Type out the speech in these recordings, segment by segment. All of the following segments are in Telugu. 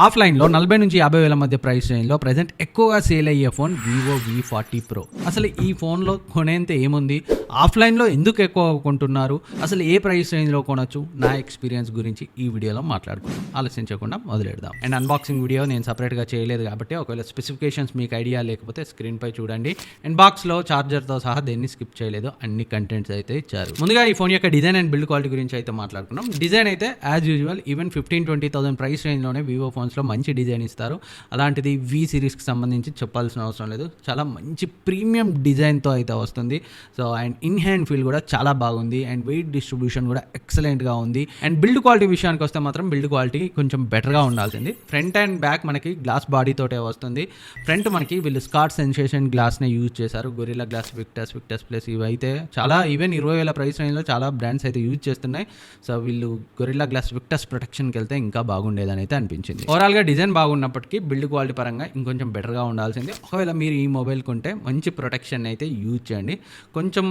ఆఫ్లైన్లో 40 నుంచి 50 వేల మధ్య ప్రైస్ రేంజ్లో ప్రజెంట్ ఎక్కువగా సేల్ అయ్యే ఫోన్ Vivo V40 Pro. అసలు ఈ ఫోన్లో కొనేంత ఏముంది, ఆఫ్లైన్లో ఎందుకు ఎక్కువ కొంటున్నారు, అసలు ఏ ప్రైస్ రేంజ్లో కొనొచ్చు, నా ఎక్స్పీరియన్స్ గురించి ఈ వీడియోలో మాట్లాడుకుందాం. ఆలోచించకుండా మొదలెడదాం. అండ్ అన్బాక్సింగ్ వీడియో నేను సపరేట్గా చేయలేదు కాబట్టి ఒకవేళ స్పెసిఫికేషన్స్ మీకు ఐడియా లేకపోతే స్క్రీన్పై చూడండి. అండ్ బాక్స్లో ఛార్జర్తో సహా దేన్ని స్కిప్ చేయలేదు, అన్ని కంటెంట్స్ అయితే ఇచ్చారు. ముందుగా ఈ ఫోన్ యొక్క డిజైన్ అండ్ బిల్డ్ క్వాలిటీ గురించి అయితే మాట్లాడుకున్నాం. డిజైన్ అయితే యాజ్ యూజువల్ ఈవెన్ 15-20,000 ప్రైస్ రేంజ్లోనే వివో ఫోన్స్లో మంచి డిజైన్ ఇస్తారు. అలాంటిది వి సిరీస్కి సంబంధించి చెప్పాల్సిన అవసరం లేదు, చాలా మంచి ప్రీమియం డిజైన్తో అయితే వస్తుంది. So and in hand feel కూడా చాలా బాగుంది అండ్ వెయిట్ డిస్ట్రిబ్యూషన్ కూడా ఎక్సలెంట్గా ఉంది. అండ్ బిల్డ్ క్వాలిటీ విషయానికి వస్తే మాత్రం బిల్డ్ క్వాలిటీ కొంచెం బెటర్గా ఉండాల్సింది. ఫ్రంట్ అండ్ బ్యాక్ మనకి గ్లాస్ బాడీతోటే వస్తుంది. ఫ్రంట్ మనకి వీళ్ళు స్కాట్ సెన్సేషన్ గ్లాస్నే యూజ్ చేశారు. గొరిల్లా గ్లాస్, విక్టస్ ప్లస్ ఇవైతే చాలా ఈవెన్ 20,000 ప్రైస్ రేంజ్లో చాలా బ్రాండ్స్ అయితే యూజ్ చేస్తున్నాయి. సో వీళ్ళు గొరిల్లా గ్లాస్ విక్టస్ ప్రొటెక్షన్కి వెళ్తే ఇంకా బాగుండేదని అయితే అనిపించింది. ఓవరాల్గా డిజైన్ బాగున్నప్పటికీ బిల్డ్ క్వాలిటీ పరంగా ఇంకొంచెం బెటర్గా ఉండాల్సింది. ఒకవేళ మీరు ఈ మొబైల్ కొంటే మంచి ప్రొటెక్షన్ అయితే యూజ్ చేయండి. కొంచెం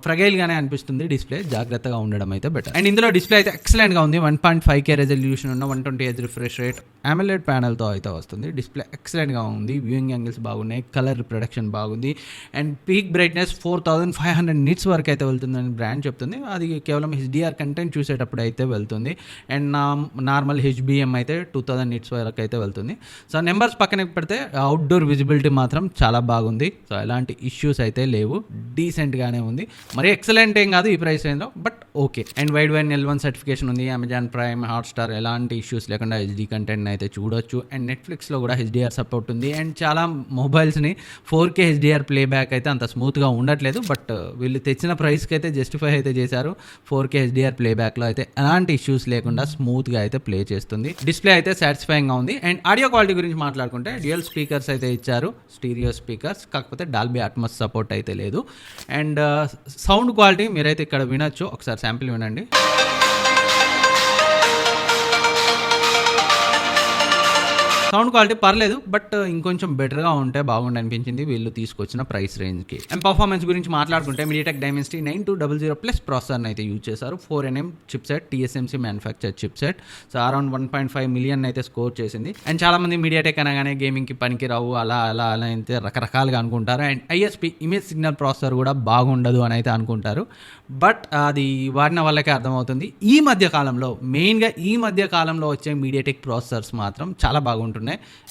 ఫ్రగైల్గానే అనిపిస్తుంది డిస్ప్లే, జాగ్రత్తగా ఉండడం అయితే బెటర్. అండ్ ఇందులో డిస్ప్లే అయితే ఎక్సలెంట్గా ఉంది. 1.5K రెజల్యూషన్ ఉన్న 120Hz రిఫ్రెష్ రేట్ AMOLED ప్యానల్తో అయితే వస్తుంది. డిస్ప్లే ఎక్సలెంట్గా ఉంది, వ్యూయింగ్ యాంగిల్స్ బాగున్నాయి, కలర్ ప్రొడక్షన్ బాగుంది. అండ్ పీక్ బ్రైట్నెస్ 4500 నిట్స్ వరకు అయితే వెళ్తుందని బ్రాండ్ చెప్తుంది. అది కేవలం HDR కంటెంట్ చూసేటప్పుడు అయితే వెళ్తుంది. అండ్ నార్మల్ HBM అయితే 2000 నిట్స్ వరకు అయితే వెళ్తుంది. సో నెంబర్స్ పక్కన పెడితే అవుట్డోర్ విజిబిలిటీ మాత్రం చాలా బాగుంది. సో ఎలాంటి ఇష్యూస్ అయితే లేవు, డీసెంట్గానే ఉంది. మరి ఎక్సలెంట్ ఏం కాదు ఈ ప్రైస్ రేంజ్లో, but okay. And wide wide L1 certification ఉంది. అమెజాన్ ప్రైమ్, హాట్స్టార్ ఎలాంటి ఇష్యూస్ లేకుండా HD కంటెంట్ అయితే చూడొచ్చు. అండ్ నెట్ఫ్లిక్స్లో కూడా HDR సపోర్ట్ ఉంది. అండ్ చాలా మొబైల్స్ని 4K HDR ప్లేబ్యాక్ అయితే అంత స్మూత్గా ఉండట్లేదు, బట్ వీళ్ళు తెచ్చిన ప్రైస్కి అయితే జస్టిఫై అయితే చేశారు. 4K HDR ప్లేబ్యాక్లో అయితే ఎలాంటి ఇష్యూస్ లేకుండా స్మూత్గా అయితే ప్లే చేస్తుంది. డిస్ప్లే అయితే సాటిస్ఫైయింగ్గా ఉంది. అండ్ ఆడియో క్వాలిటీ గురించి మాట్లాడుకుంటే డ్యూయల్ స్పీకర్స్ అయితే ఇచ్చారు, స్టీరియో స్పీకర్స్, కాకపోతే డాల్బీ అట్మాస్ సపోర్ట్ అయితే లేదు. అండ్ సౌండ్ క్వాలిటీ మీరైతే ఇక్కడ వినొచ్చు, ఒకసారి శాంపిల్ వినండి. సౌండ్ క్వాలిటీ పర్లేదు, బట్ ఇంకొంచెం బెటర్గా ఉంటే బాగుండి అనిపించింది వీళ్ళు తీసుకొచ్చిన ప్రైస్ రేంజ్కి. అండ్ పర్ఫార్మెన్స్ గురించి మాట్లాడుకుంటే MediaTek Dimensity 9200 ప్లస్ ప్రాసెసర్ని అయితే యూజ్ చేశారు. 4nm chipset, TSMC manufacture chipset. So around 1.5 million అయితే స్కోర్ చేసింది. అండ్ చాలామంది MediaTek అనగానే గేమింగ్కి పనికిరావు అలా అయితే రకరకాలుగా అనుకుంటారు. And ISP image signal processor కూడా బాగుండదు అని అయితే అనుకుంటారు, బట్ అది వాడిన వాళ్ళకే అర్థమవుతుంది. ఈ మధ్య కాలంలో మెయిన్గా వచ్చే MediaTek ప్రాసెసర్స్ మాత్రం చాలా బాగుంటుంది,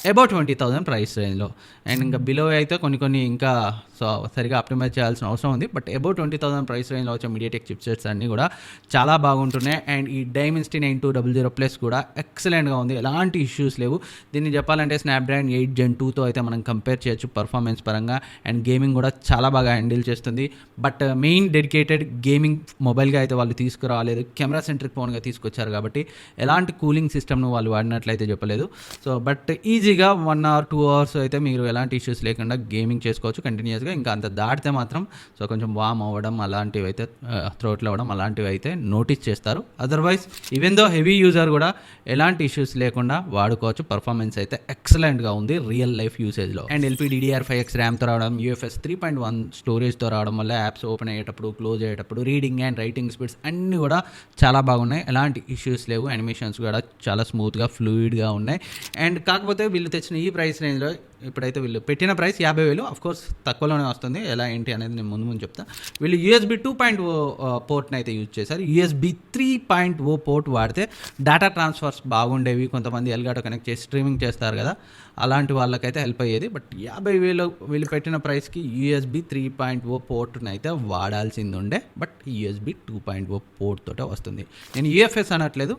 అబౌట్ 20,000 ప్రైస్ రేంజ్లో. అండ్ ఇంకా బిలో అయితే కొన్ని ఇంకా సో సరిగా ఆప్టిమైజ్ చేయాల్సిన అవసరం ఉంది, బట్ అబౌట్ 20,000 ప్రైస్ రేంజ్లో వచ్చే MediaTek చిప్సెట్స్ అన్నీ కూడా చాలా బాగుంటున్నాయి. అండ్ ఈ Dimensity 9200 ప్లస్ కూడా ఎక్సలెంట్గా ఉంది, ఎలాంటి ఇష్యూస్ లేవు. దీన్ని చెప్పాలంటే స్నాప్డ్రాగన్ 8 Gen 2తో అయితే మనం కంపేర్ చేయొచ్చు పర్ఫార్మెన్స్ పరంగా. అండ్ గేమింగ్ కూడా చాలా బాగా హ్యాండిల్ చేస్తుంది. బట్ మెయిన్ డెడికేటెడ్ గేమింగ్ మొబైల్గా అయితే వాళ్ళు తీసుకురాలేదు, కెమెరా సెంట్రిక్ ఫోన్గా తీసుకొచ్చారు కాబట్టి ఎలాంటి కూలింగ్ సిస్టమ్ను వాళ్ళు వాడినట్లయితే చెప్పలేదు. సో బట్ ఈజీగా 1 or 2 hours అయితే మీరు ఎలాంటి ఇష్యూస్ లేకుండా గేమింగ్ చేసుకోవచ్చు కంటిన్యూస్గా. ఇంకా అంత దాటితే మాత్రం సో కొంచెం వామ్ అవ్వడం అలాంటివి అయితే, థ్రోట్లు అవ్వడం అలాంటివి అయితే నోటీస్ చేస్తారు. Otherwise even though heavy user కూడా ఎలాంటి ఇష్యూస్ లేకుండా వాడుకోవచ్చు. పర్ఫార్మెన్స్ అయితే ఎక్సలెంట్గా ఉంది రియల్ లైఫ్ యూసేజ్లో. అండ్ LPDDR5X ర్యామ్తో రావడం, UFS 3.1 స్టోరేజ్తో రావడం వల్ల యాప్స్ ఓపెన్ అయ్యేటప్పుడు, క్లోజ్ అయ్యేటప్పుడు రీడింగ్ అండ్ రైటింగ్ స్పీడ్స్ అన్నీ కూడా చాలా బాగున్నాయి, ఎలాంటి ఇష్యూస్ లేవు. యానిమేషన్స్ కూడా చాలా స్మూత్గా ఫ్లూయిడ్గా ఉన్నాయి. అండ్ కాకపోతే వీళ్ళు తెచ్చిన ఈ ప్రైస్ రేంజ్లో ఇప్పుడైతే వీళ్ళు పెట్టిన ప్రైస్ 50,000. ఆఫ్కోర్స్ తక్కువలోనే వస్తుంది, ఎలా ఏంటి అనేది నేను ముందు చెప్తా. వీళ్ళు USB 2.0 పోర్ట్ని అయితే యూజ్ చేశారు. USB 3.0 పోర్ట్ వాడితే డేటా ట్రాన్స్ఫర్స్ బాగుండేవి. కొంతమంది ఎల్గాటో కనెక్ట్ చేసి స్ట్రీమింగ్ చేస్తారు కదా, అలాంటి వాళ్ళకైతే హెల్ప్ అయ్యేది. బట్ 50,000 వీళ్ళు పెట్టిన ప్రైస్కి USB 3.0 పోర్ట్ని అయితే వాడాల్సింది ఉండే, బట్ USB 2.0 పోర్ట్ తోటే వస్తుంది. నేను UFS అనట్లేదు,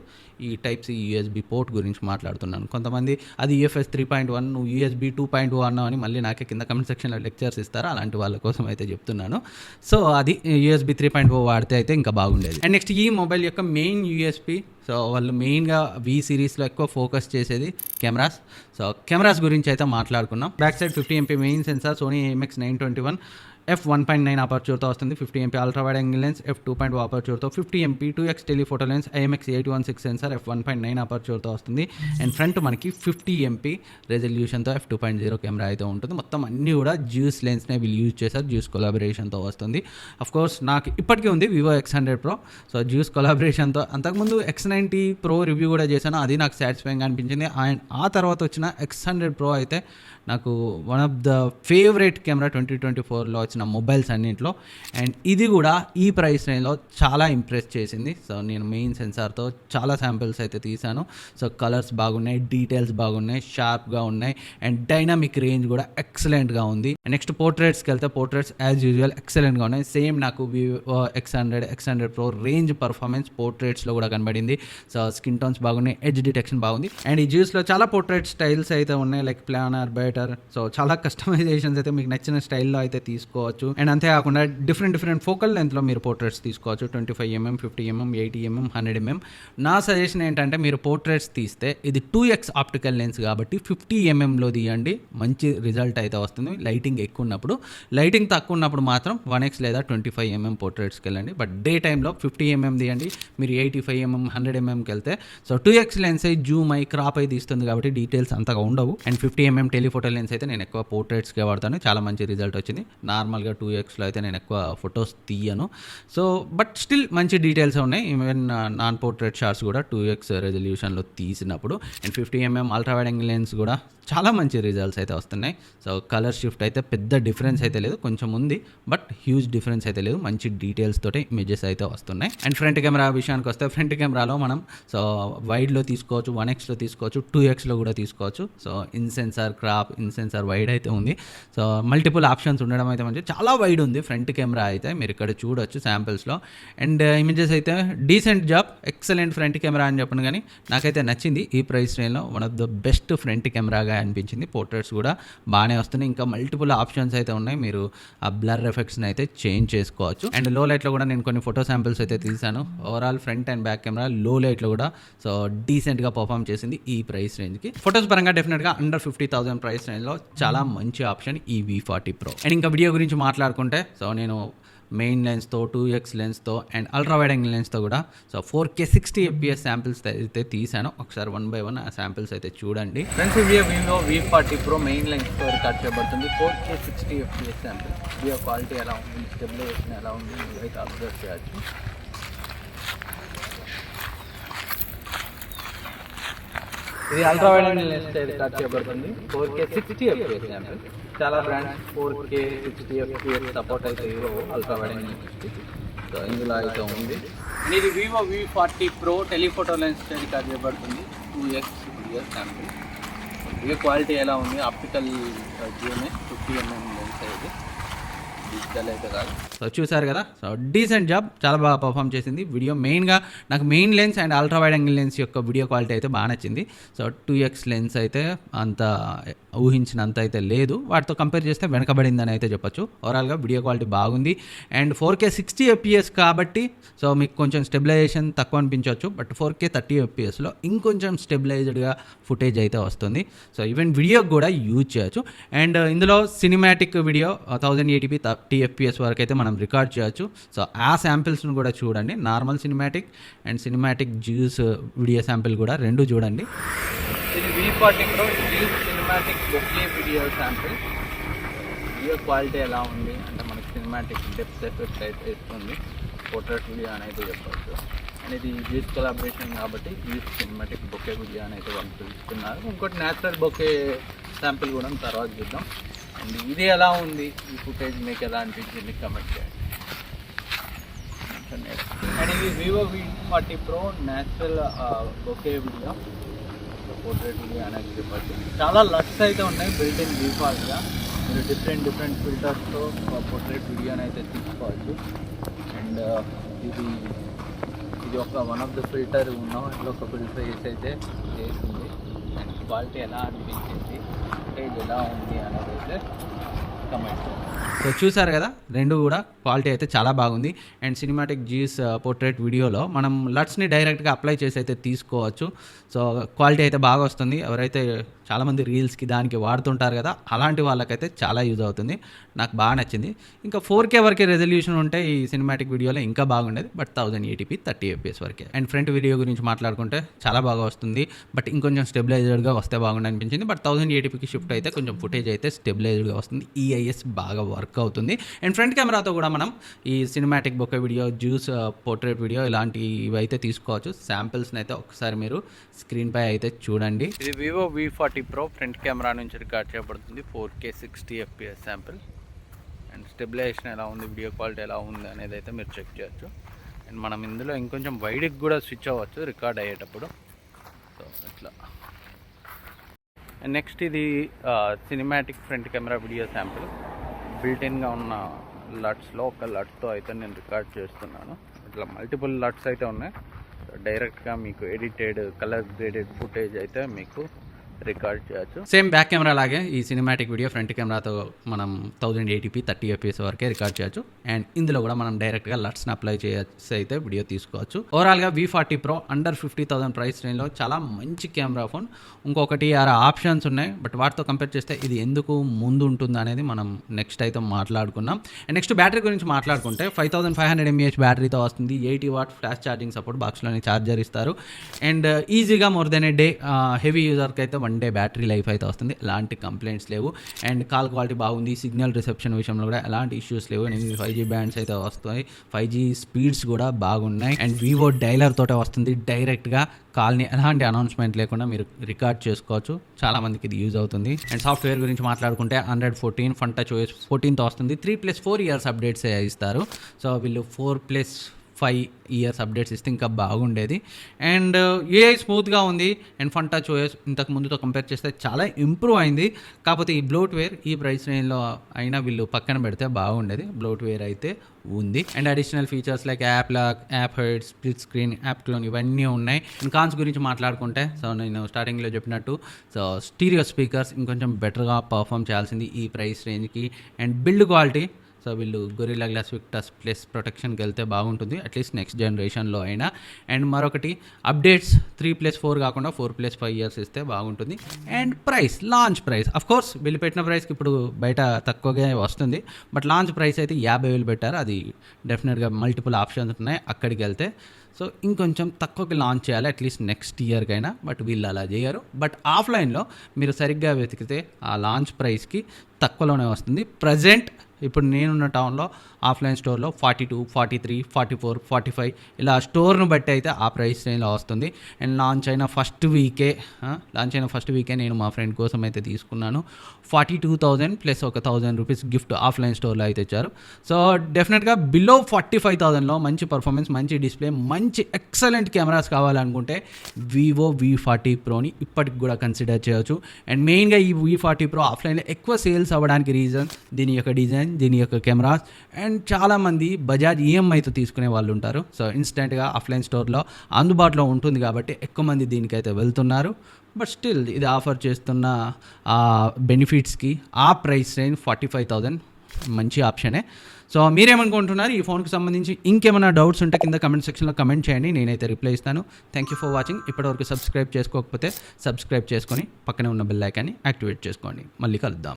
ఈ టైప్ సి USB పోర్ట్ గురించి మాట్లాడుతున్నాను. కొంతమంది అది UFS 3.1 నువ్వు USB 2.0 అన్నావు అని మళ్ళీ నాకే కింద కమెంట్ సెక్షన్లో లెక్చర్స్ ఇస్తారు, అలాంటి వాళ్ళ కోసం అయితే చెప్తున్నాను. సో అది USB 3.0 వాడితే అయితే ఇంకా బాగుండేది. అండ్ నెక్స్ట్ ఈ మొబైల్ యొక్క మెయిన్ USP, సో వాళ్ళు మెయిన్గా V సిరీస్లో ఎక్కువ ఫోకస్ చేసేది కెమెరాస్. సో కెమెరాస్ గురించి అయితే మాట్లాడుకున్నాం. Back side 50MP main sensor, Sony IMX 921 f1.9 అపర్చూర్తో వస్తుంది, 50 MP ultra wide angle lens, f2.0 అపర్చూర్తో 50 MP 2x telephoto lens, IMX816 sensor, f1.9 అపర్చూర్తో వస్తుంది. అండ్ ఫ్రంట్ మనకి 50 MP రెజల్యూషన్తో f2.0 కెమెరా అయితే ఉంటుంది. మొత్తం అన్నీ కూడా జ్యూస్ లెన్స్నే వీళ్ళు యూజ్ చేశారు, జ్యూస్ కొలాబరేషన్తో వస్తుంది. కోర్స్ నాకు ఇప్పటికీ ఉంది Vivo X100 Pro. So Zeiss కొలాబరేషన్తో అంతకుముందు X90 Pro రివ్యూ కూడా చేశాను, అది నాకు సాటిస్ఫైయింగ్ అనిపించింది. అండ్ ఆ తర్వాత వచ్చిన X100 Pro అయితే నాకు one of the favourite camera 2024లో వచ్చిన మొబైల్స్ అన్నింటిలో. అండ్ ఇది కూడా ఈ ప్రైస్ రేంజ్లో చాలా ఇంప్రెస్ చేసింది. సో నేను మెయిన్ సెన్సార్తో చాలా శాంపిల్స్ అయితే తీశాను. సో కలర్స్ బాగున్నాయి, డీటెయిల్స్ బాగున్నాయి, షార్ప్గా ఉన్నాయి, అండ్ డైనామిక్ రేంజ్ కూడా ఎక్సలెంట్గా ఉంది. అండ్ నెక్స్ట్ పోర్ట్రేట్స్కి వెళ్తే పోర్ట్రేట్స్ యాజ్ యూజువల్ ఎక్సలెంట్గా ఉన్నాయి. సేమ్ నాకు Vivo X100 Pro range performance పోర్ట్రేట్స్లో కూడా కనబడింది. సో స్కిన్ టోన్స్ బాగున్నాయి, ఎడ్జ్ డిటెక్షన్ బాగుంది. అండ్ ఈ జ్యూస్లో చాలా పోర్ట్రేట్ స్టైల్స్ అయితే ఉన్నాయి, లైక్ ప్లానర్, బెటర్. సో చాలా కస్టమైజేషన్స్ అయితే మీకు నచ్చిన స్టైల్లో అయితే తీసుకోవచ్చు. అండ్ అంతేకాకుండా డిఫరెంట్ ఫోకల్ లెంత్లో మీరు పోర్ట్రేట్స్ తీసుకోవచ్చు, 25mm, 50mm, 80mm, 100mm. నా సజెషన్ ఏంటంటే మీరు పోర్ట్రేట్స్ తీస్తే ఇది 2x ఆప్టికల్ లెన్స్ కాబట్టి 50mmలో తీయండి, మంచి రిజల్ట్ అయితే వస్తుంది. లైటింగ్ ఎక్కువ ఉన్నప్పుడు, లైటింగ్ తక్కువ ఉన్నప్పుడు మాత్రం 1x లేదా 25mm పోర్ట్రేట్స్కి వెళ్ళండి. బట్ డే టైంలో 50mm తీయండి. మీరు 85mm, 100mmకి వెళ్తే సో 2x లెన్స్ అయి జూమ్ అయి క్రాప్ అయి తీస్తుంది కాబట్టి డీటెయిల్స్ అంతగా ఉండవు. అండ్ 50mm టెలిఫోటో లెన్స్ అయితే నేను ఎక్కువ పోర్ట్రేట్స్కే వాడతాను, చాలా మంచి రిజల్ట్ వచ్చింది. నార్మల్గా 2xలో అయితే నేను ఎక్కువ ఫొటోస్ తీయను. సో బట్ స్టిల్ మంచి డీటెయిల్స్ ఉన్నాయి. ఈవెన్ నాన్ పోర్ట్రేట్ షాట్స్ కూడా 2x రెజల్యూషన్లో తీసినప్పుడు. And 50mm ultra wide angle lens కూడా చాలా మంచి రిజల్ట్స్ అయితే వస్తున్నాయి. సో కలర్ షిఫ్ట్ అయితే పెద్ద డిఫరెన్స్ అయితే లేదు, కొంచెం ఉంది బట్ హ్యూజ్ డిఫరెన్స్ అయితే లేదు. మంచి డీటెయిల్స్ తోటి ఇమేజెస్ అయితే వస్తున్నాయి. అండ్ ఫ్రంట్ కెమెరా విషయానికి వస్తే ఫ్రంట్ కెమెరాలో మనం సో వైడ్లో తీసుకోవచ్చు, 1xలో తీసుకోవచ్చు, 2xలో కూడా తీసుకోవచ్చు. So in sensor crop, in sensor wide అయితే ఉంది. సో మల్టిపుల్ ఆప్షన్స్ ఉండడం అయితే మంచి, చాలా వైడ్ ఉంది ఫ్రంట్ కెమెరా అయితే, మీరు ఇక్కడ చూడొచ్చు శాంపిల్స్లో. అండ్ ఇమేజెస్ అయితే decent job, excellent front camera అని చెప్పను, కానీ నాకైతే నచ్చింది ఈ ప్రైస్ రేంజ్లో one of the best front కెమెరాగా అనిపించింది. పోర్ట్రేట్స్ కూడా బాగానే వస్తున్నాయి, ఇంకా మల్టిపుల్ ఆప్షన్స్ అయితే ఉన్నాయి, మీరు ఆ బ్లర్ ఎఫెక్ట్స్ని అయితే చేంజ్ చేసుకోవచ్చు. అండ్ లో లైట్లో కూడా నేను కొన్ని ఫోటో శాంపిల్స్ అయితే తీసాను. Overall front and back camera లో లైట్లో కూడా సో డీసెంట్గా పర్ఫామ్ చేసింది ఈ ప్రైస్ రేంజ్కి. ఫోటోస్ పరంగా డెఫినెట్గా అండర్ 50,000 ప్రైస్ రేంజ్లో చాలా మంచి ఆప్షన్ ఈ V40 Pro. అండ్ ఇంకా వీడియో గురించి మాట్లాడుకుంటే సో నేను మెయిన్ లెన్స్తో, 2x లెన్స్తో అండ్ అల్ట్రా వైడ్ యాంగిల్ లెన్స్తో కూడా సో 4K 60 FPS శాంపిల్స్ అయితే తీసాను. ఒకసారి 1 by 1 ఆ శాంపిల్స్ అయితే చూడండి. Friends Vivo V40 Pro main లెన్స్తో రికార్డ్ చేయబడుతుంది 4K 60 FPS samples. Video quality ఎలా ఉంది, స్టెబిలైజేషన్ ఎలా ఉంది అయితే అబ్జర్వ్ చేయొచ్చు. ఇది ultra wide angle lens record చేయబడుతుంది 4K 60 FPS శాంపిల్. చాలా బ్రాండ్స్ 4K 60 FPS సపోర్ట్ అయితే ultra wide angle lens. So ఇందులో అయితే ఉంది. ఇది Vivo V40 Pro telephoto lens record చేయబడుతుంది 2x శాంపిల్. వీడియో క్వాలిటీ ఎలా ఉంది, ఆప్టికల్ జూమే 50mm లెన్స్ అయితే, డిజిటల్ అయితే కాదు. సో చూసారు కదా, సో డీసెంట్ జాబ్, చాలా బాగా పర్ఫామ్ చేసింది. వీడియో మెయిన్గా నాకు main lens and ultra wide angle lens యొక్క వీడియో క్వాలిటీ అయితే బాగా నచ్చింది. సో 2x లెన్స్ అయితే అంత ఊహించినంత అయితే లేదు, వాటితో కంపేర్ చేస్తే వెనకబడిందని అయితే చెప్పొచ్చు. ఓవరాల్గా వీడియో క్వాలిటీ బాగుంది. అండ్ 4K 60 FPS కాబట్టి సో మీకు కొంచెం స్టెబిలైజేషన్ తక్కువ అనిపించవచ్చు, బట్ 4K 30 FPSలో ఇంకొంచెం స్టెబిలైజ్డ్గా ఫుటేజ్ అయితే వస్తుంది. సో ఈవెన్ వీడియోకి కూడా యూజ్ చేయొచ్చు. అండ్ ఇందులో సినిమాటిక్ వీడియో 1080p 30 FPS వరకు అయితే మనం రికార్డ్ చేయొచ్చు. సో ఆ శాంపిల్స్ను కూడా చూడండి, normal cinematic and cinematic juice video sample కూడా రెండు చూడండి. ఇది V40 Pro juice cinematic bokeh video sample. Video quality ఎలా ఉంది అంటే మనకి సినిమాటిక్ డెప్త్ ఎఫెక్ట్ అయితే ఇస్తుంది, పోర్ట్రేట్ వీడియో అని అయితే చెప్పవచ్చు. అండ్ ఇది జ్యూస్ కొలాబరేషన్ కాబట్టి జ్యూస్ సినిమాటిక్ బొకే వీడియో అని అయితే వాళ్ళు పిలుస్తున్నారు. ఇంకోటి న్యాచురల్ బొకే శాంపిల్ కూడా తర్వాత చూద్దాం. అండ్ ఇది ఎలా ఉంది, ఈ ఫుటేజ్ మీకు ఎలా అనిపించింది కమెంట్ చేయండి. అండ్ ఇది Vivo V40 Pro natural bokeh video, portrait video అనేది చెప్పచ్చు. చాలా లక్స్ అయితే ఉన్నాయి బిల్ట్ ఇన్ డిఫాల్ట్గా, మీరు డిఫరెంట్ ఫిల్టర్స్తో పోర్ట్రేట్ వీడియోని అయితే తీసుకోవచ్చు. అండ్ ఇది ఒక వన్ ఆఫ్ ద ఫిల్టర్ ఉన్నాం, ఇట్లా ఒక ఫిల్టర్ వేసి అయితే చేసింది. అండ్ క్వాలిటీ ఎలా అనిపించింది, ఫుటేజ్ ఎలా ఉంది అనేది అయితే కమెంట్. సో చూసారు కదా, రెండు కూడా క్వాలిటీ అయితే చాలా బాగుంది. అండ్ సినిమాటిక్ జ్యూస్ పోర్ట్రేట్ వీడియోలో మనం లట్స్ని డైరెక్ట్గా అప్లై చేసి అయితే తీసుకోవచ్చు. సో క్వాలిటీ అయితే బాగా వస్తుంది. ఎవరైతే చాలామంది రీల్స్కి దానికి వాడుతుంటారు కదా, అలాంటి వాళ్ళకైతే చాలా యూజ్ అవుతుంది. నాకు బాగా నచ్చింది. ఇంకా 4K వరకే రెజల్యూషన్ ఉంటే ఈ సినిమాటిక్ వీడియోలో ఇంకా బాగుండేది. బట్ 1080p 30 FPS వరకే. అండ్ ఫ్రంట్ వీడియో గురించి మాట్లాడుకుంటే చాలా బాగా వస్తుంది. బట్ ఇంకొంచెం స్టెబిలైజ్డ్గా వస్తే బాగుండి అనిపించింది. బట్ 1080pకి షిఫ్ట్ అయితే కొంచెం ఫుటేజ్ అయితే స్టెబిలైజ్డ్గా వస్తుంది. ఈఐఎస్ బాగా వర్క్ అవుతుంది. అండ్ ఫ్రంట్ కెమెరాతో కూడా మనం ఈ cinematic bokeh video, Zeiss portrait video ఇలాంటివి అయితే తీసుకోవచ్చు. శాంపిల్స్ని అయితే ఒకసారి మీరు స్క్రీన్పై అయితే చూడండి. ఇది Vivo V40 Pro front camera నుంచి రికార్డ్ చేయబడుతుంది. 4K 60 FPS sample. And stabilisation ఎలా ఉంది, వీడియో క్వాలిటీ ఎలా ఉంది అనేది అయితే మీరు చెక్ చేయొచ్చు. అండ్ మనం ఇందులో ఇంకొంచెం వైడ్కి కూడా స్విచ్ అవ్వచ్చు రికార్డ్ అయ్యేటప్పుడు. సో ఇట్లా. అండ్ నెక్స్ట్ ఇది cinematic front camera video sample. బిల్టిన్గా ఉన్న లట్స్లో ఒక లట్తో అయితే నేను రికార్డ్ చేస్తున్నాను. ఇట్లా మల్టిపుల్ లట్స్ అయితే ఉన్నాయి. డైరెక్ట్గా మీకు ఎడిటెడ్ కలర్ గ్రేడెడ్ ఫుటేజ్ అయితే మీకు రికార్డ్ చేయొచ్చు. సేమ్ బ్యాక్ కెమెరా లాగే ఈ సినిమాటిక్ వీడియో ఫ్రంట్ కెమెరాతో మనం 1080p 30 FPS వరకే రికార్డ్ చేయొచ్చు. అండ్ ఇందులో కూడా మనం డైరెక్ట్గా లట్స్ని అప్లై చేయొచ్చు అయితే వీడియో తీసుకోవచ్చు. ఓవరాల్గా V40 Pro అండర్ 50,000 ప్రైస్ రేంజ్లో చాలా మంచి కెమెరా ఫోన్. ఇంకొకటి 6 ఆప్షన్స్ ఉన్నాయి. బట్ వాటితో కంపేర్ చేస్తే ఇది ఎందుకు ముందు ఉంటుంది అనేది మనం నెక్స్ట్ అయితే మాట్లాడుకున్నాం. అండ్ నెక్స్ట్ బ్యాటరీ గురించి మాట్లాడుకుంటే 5500 mAh బ్యాటరీతో వస్తుంది. 80 వాట్ ఫ్లాష్ ఛార్జింగ్ సపోర్ట్, బాక్స్లోనే ఛార్జర్ ఇస్తారు. అండ్ ఈజీగా more than a day heavy యూజర్కి అయితే 1 డే బ్యాటరీ లైఫ్ అయితే వస్తుంది. ఎలాంటి కంప్లైంట్స్ లేవు. అండ్ కాల్ క్వాలిటీ బాగుంది. సిగ్నల్ రిసెప్షన్ విషయంలో కూడా ఎలాంటి ఇష్యూస్ లేవు. అండ్ 5G బ్యాండ్స్ అయితే వస్తాయి. 5G స్పీడ్స్ కూడా బాగున్నాయి. అండ్ వివో డైలర్ తోటే వస్తుంది. డైరెక్ట్గా కాల్ని ఎలాంటి అనౌన్స్మెంట్ లేకుండా మీరు రికార్డ్ చేసుకోవచ్చు. చాలా మందికి ఇది యూజ్ అవుతుంది. అండ్ సాఫ్ట్వేర్ గురించి మాట్లాడుకుంటే Android 14 ఫన్ టచ్ OS 14తో వస్తుంది. 3+4 years అప్డేట్స్ ఇస్తారు. సో వీళ్ళు 4+5 years అప్డేట్స్ ఇస్తే ఇంకా బాగుండేది. అండ్ AI స్మూత్గా ఉంది. అండ్ ఫన్ టచ్ OS ఇంతకు ముందుతో కంపేర్ చేస్తే చాలా ఇంప్రూవ్ అయింది. కాకపోతే ఈ బ్లోట్వేర్ ఈ ప్రైస్ రేంజ్లో అయినా వీళ్ళు పక్కన పెడితే బాగుండేది. బ్లోట్వేర్ అయితే ఉంది. And additional features like app lock, app hide, split screen, app clone ఇవన్నీ ఉన్నాయి. అండ్ కాన్స్ గురించి మాట్లాడుకుంటే సో నేను స్టార్టింగ్లో చెప్పినట్టు సో స్టీరియో స్పీకర్స్ ఇంకొంచెం బెటర్గా పర్ఫామ్ చేయాల్సింది ఈ ప్రైస్ రేంజ్కి. అండ్ బిల్డ్ క్వాలిటీ సో వీళ్ళు గొరిల్లా గ్లాస్ విక్టస్ ప్లస్ ప్రొటెక్షన్కి వెళ్తే బాగుంటుంది, అట్లీస్ట్ నెక్స్ట్ జనరేషన్లో అయినా. అండ్ మరొకటి అప్డేట్స్ 3+4 కాకుండా 4+5 years ఇస్తే బాగుంటుంది. And price, launch price of course వీళ్ళు పెట్టిన ప్రైస్కి ఇప్పుడు బయట తక్కువగా వస్తుంది. బట్ లాంచ్ ప్రైస్ అయితే 50,000 పెట్టారు. అది డెఫినెట్గా మల్టిపుల్ ఆప్షన్స్ ఉన్నాయి అక్కడికి వెళ్తే. సో ఇంకొంచెం తక్కువకి లాంచ్ చేయాలి అట్లీస్ట్ నెక్స్ట్ ఇయర్కైనా. బట్ వీళ్ళు అలా చేయరు. బట్ ఆఫ్లైన్లో మీరు సరిగ్గా వెతికితే ఆ లాంచ్ ప్రైస్కి తక్కువలోనే వస్తుంది. ప్రజెంట్ ఇప్పుడు నేనున్న టౌన్లో ఆఫ్లైన్ స్టోర్లో 42, 43, 44, 45 ఇలా స్టోర్ను బట్టి అయితే ఆ ప్రైస్ రేంజ్లో వస్తుంది. అండ్ లాంచ్ అయిన ఫస్ట్ వీకే నేను మా ఫ్రెండ్ కోసం అయితే తీసుకున్నాను. 42,000 ప్లస్ ఒక 1,000 రూపీస్ గిఫ్ట్ ఆఫ్లైన్ స్టోర్లో అయితే ఇచ్చారు. సో డెఫినెట్గా బిలో 45,000లో మంచి పర్ఫార్మెన్స్, మంచి డిస్ప్లే, మంచి ఎక్సలెంట్ కెమెరాస్ కావాలనుకుంటే వివో V40 Proని ఇప్పటికి కూడా కన్సిడర్ చేయవచ్చు. అండ్ మెయిన్గా ఈ V40 Pro ఆఫ్లైన్లో ఎక్కువ సేల్స్ అవ్వడానికి రీజన్ దీని యొక్క డిజైన్, దీని యొక్క కెమెరాస్. అండ్ చాలామంది బజాజ్ ఈఎంఐతో తీసుకునే వాళ్ళు ఉంటారు. సో ఇన్స్టెంట్గా ఆఫ్లైన్ స్టోర్లో అందుబాటులో ఉంటుంది కాబట్టి ఎక్కువ మంది దీనికైతే వెళ్తున్నారు. బట్ స్టిల్ ఇది ఆఫర్ చేస్తున్న బెనిఫిట్స్కి ఆ ప్రైస్ రేంజ్ 45,000 మంచి ఆప్షనే. సో మీరేమనుకుంటున్నారు ఈ ఫోన్కి సంబంధించి? ఇంకేమైనా డౌట్స్ ఉంటే కింద కమెంట్ సెక్షన్లో కమెంట్ చేయండి, నేనైతే రిప్లై ఇస్తాను. Thank you for watching. ఇప్పటివరకు సబ్స్క్రైబ్ చేసుకోకపోతే సబ్స్క్రైబ్ చేసుకొని పక్కనే ఉన్న బెల్ ఐకాన్ని యాక్టివేట్ చేసుకోండి. మళ్ళీ కలుద్దాం.